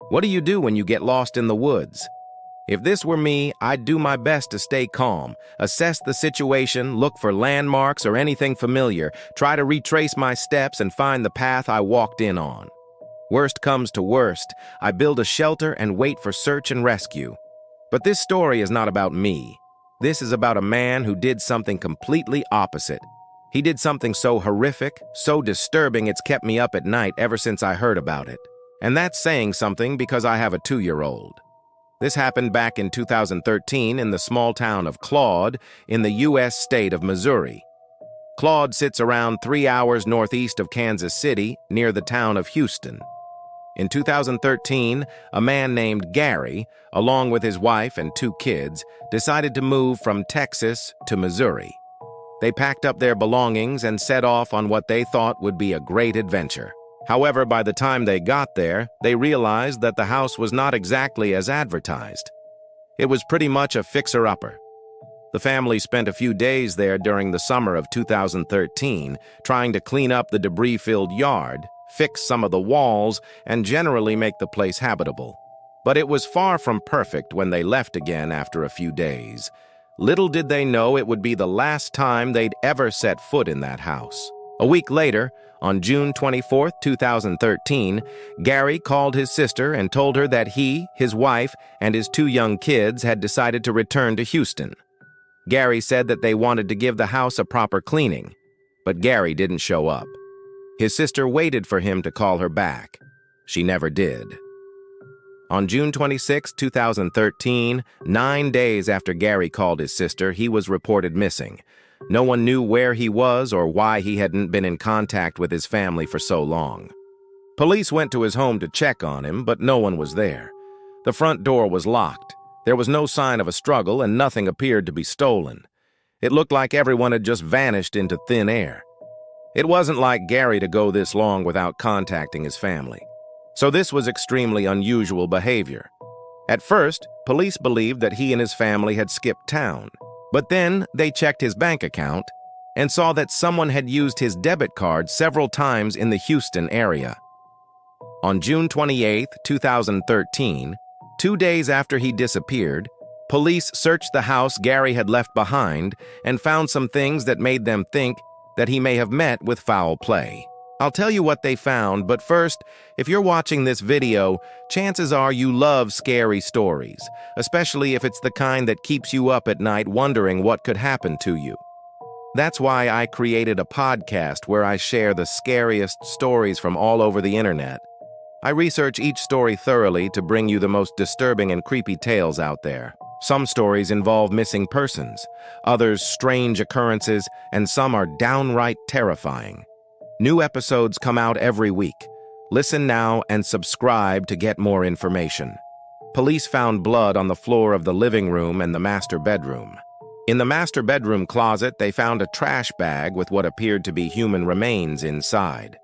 What do you do when you get lost in the woods? If this were me, I'd do my best to stay calm, assess the situation, look for landmarks or anything familiar, try to retrace my steps and find the path I walked in on. Worst comes to worst, I build a shelter and wait for search and rescue. But this story is not about me. This is about a man who did something completely opposite. He did something so horrific, so disturbing it's kept me up at night ever since I heard about it. And that's saying something because I have a 2-year-old. This happened back in 2013 in the small town of Claude in the U.S. state of Missouri. Claude sits around 3 hours northeast of Kansas City, near the town of Houston. In 2013, a man named Gary, along with his wife and 2 kids, decided to move from Texas to Missouri. They packed up their belongings and set off on what they thought would be a great adventure. However, by the time they got there, they realized that the house was not exactly as advertised. It was pretty much a fixer-upper. The family spent a few days there during the summer of 2013, trying to clean up the debris-filled yard, fix some of the walls, and generally make the place habitable. But it was far from perfect when they left again after a few days. Little did they know it would be the last time they'd ever set foot in that house. A week later, on June 24, 2013, Gary called his sister and told her that he, his wife, and his 2 young kids had decided to return to Houston. Gary said that they wanted to give the house a proper cleaning, but Gary didn't show up. His sister waited for him to call her back. She never did. On June 26, 2013, 9 days after Gary called his sister, he was reported missing. No one knew where he was or why he hadn't been in contact with his family for so long. Police went to his home to check on him, but no one was there. The front door was locked. There was no sign of a struggle, and nothing appeared to be stolen. It looked like everyone had just vanished into thin air. It wasn't like Gary to go this long without contacting his family. So this was extremely unusual behavior. At first, police believed that he and his family had skipped town. But then they checked his bank account and saw that someone had used his debit card several times in the Houston area. On June 28, 2013, 2 days after he disappeared, police searched the house Gary had left behind and found some things that made them think that he may have met with foul play. I'll tell you what they found, but first, if you're watching this video, chances are you love scary stories, especially if it's the kind that keeps you up at night wondering what could happen to you. That's why I created a podcast where I share the scariest stories from all over the internet. I research each story thoroughly to bring you the most disturbing and creepy tales out there. Some stories involve missing persons, others strange occurrences, and some are downright terrifying. New episodes come out every week. Listen now and subscribe to get more information. Police found blood on the floor of the living room and the master bedroom. In the master bedroom closet, they found a trash bag with what appeared to be human remains inside.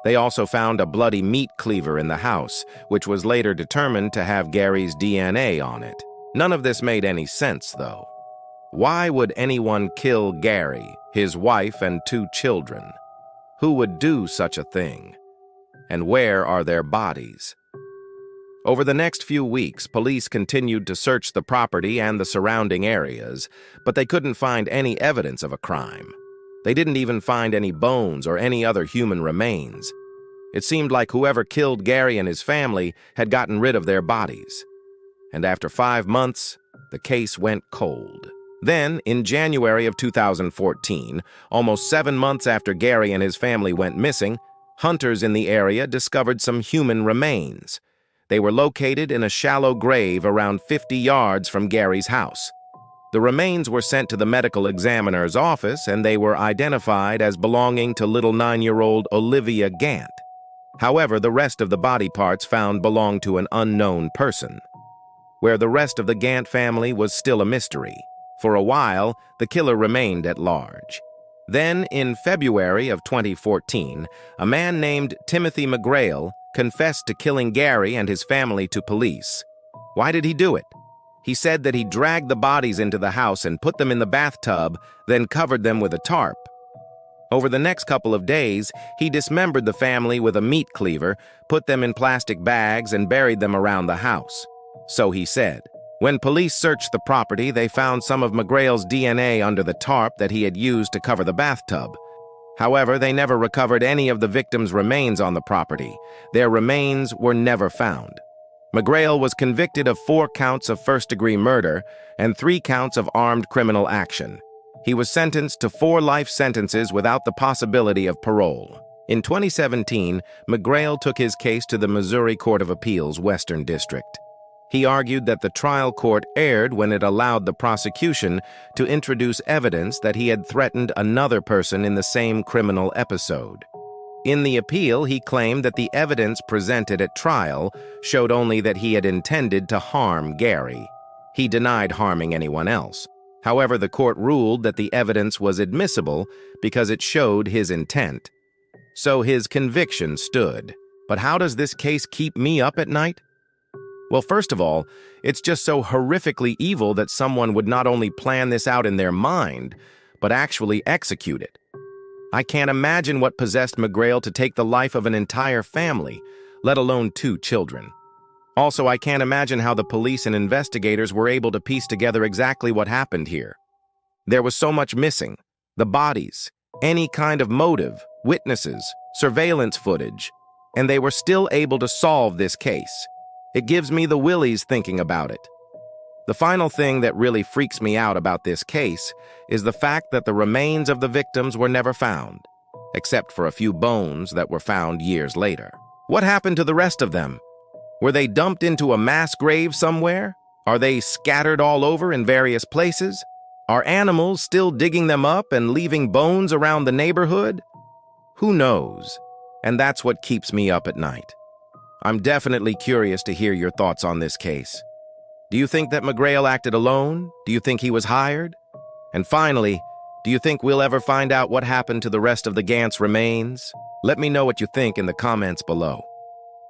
They also found a bloody meat cleaver in the house, which was later determined to have Gary's DNA on it. None of this made any sense, though. Why would anyone kill Gary, his wife, and 2 children? Who would do such a thing? And where are their bodies? Over the next few weeks, police continued to search the property and the surrounding areas, but they couldn't find any evidence of a crime. They didn't even find any bones or any other human remains. It seemed like whoever killed Gary and his family had gotten rid of their bodies. And after 5 months, the case went cold. Then, in January of 2014, almost 7 months after Gary and his family went missing, hunters in the area discovered some human remains. They were located in a shallow grave around 50 yards from Gary's house. The remains were sent to the medical examiner's office, and they were identified as belonging to little 9-year-old Olivia Gant. However, the rest of the body parts found belonged to an unknown person. Where the rest of the Gant family was still a mystery. For a while, the killer remained at large. Then, in February of 2014, a man named Timothy McGrail confessed to killing Gary and his family to police. Why did he do it? He said that he dragged the bodies into the house and put them in the bathtub, then covered them with a tarp. Over the next couple of days, he dismembered the family with a meat cleaver, put them in plastic bags, and buried them around the house. So he said. When police searched the property, they found some of McGrail's DNA under the tarp that he had used to cover the bathtub. However, they never recovered any of the victims' remains on the property. Their remains were never found. McGrail was convicted of 4 counts of first-degree murder and 3 counts of armed criminal action. He was sentenced to 4 life sentences without the possibility of parole. In 2017, McGrail took his case to the Missouri Court of Appeals, Western District. He argued that the trial court erred when it allowed the prosecution to introduce evidence that he had threatened another person in the same criminal episode. In the appeal, he claimed that the evidence presented at trial showed only that he had intended to harm Gary. He denied harming anyone else. However, the court ruled that the evidence was admissible because it showed his intent. So his conviction stood. But how does this case keep me up at night? Well, first of all, it's just so horrifically evil that someone would not only plan this out in their mind, but actually execute it. I can't imagine what possessed McGrail to take the life of an entire family, let alone 2 children. Also, I can't imagine how the police and investigators were able to piece together exactly what happened here. There was so much missing: the bodies, any kind of motive, witnesses, surveillance footage, and they were still able to solve this case. It gives me the willies thinking about it. The final thing that really freaks me out about this case is the fact that the remains of the victims were never found, except for a few bones that were found years later. What happened to the rest of them? Were they dumped into a mass grave somewhere? Are they scattered all over in various places? Are animals still digging them up and leaving bones around the neighborhood? Who knows? And that's what keeps me up at night. I'm definitely curious to hear your thoughts on this case. Do you think that McGrail acted alone? Do you think he was hired? And finally, do you think we'll ever find out what happened to the rest of the Gantz remains? Let me know what you think in the comments below.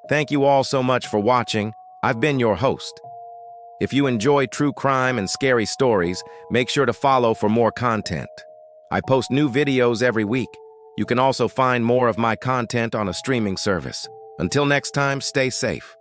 Thank you all so much for watching. I've been your host. If you enjoy true crime and scary stories, make sure to follow for more content. I post new videos every week. You can also find more of my content on a streaming service. Until next time, stay safe.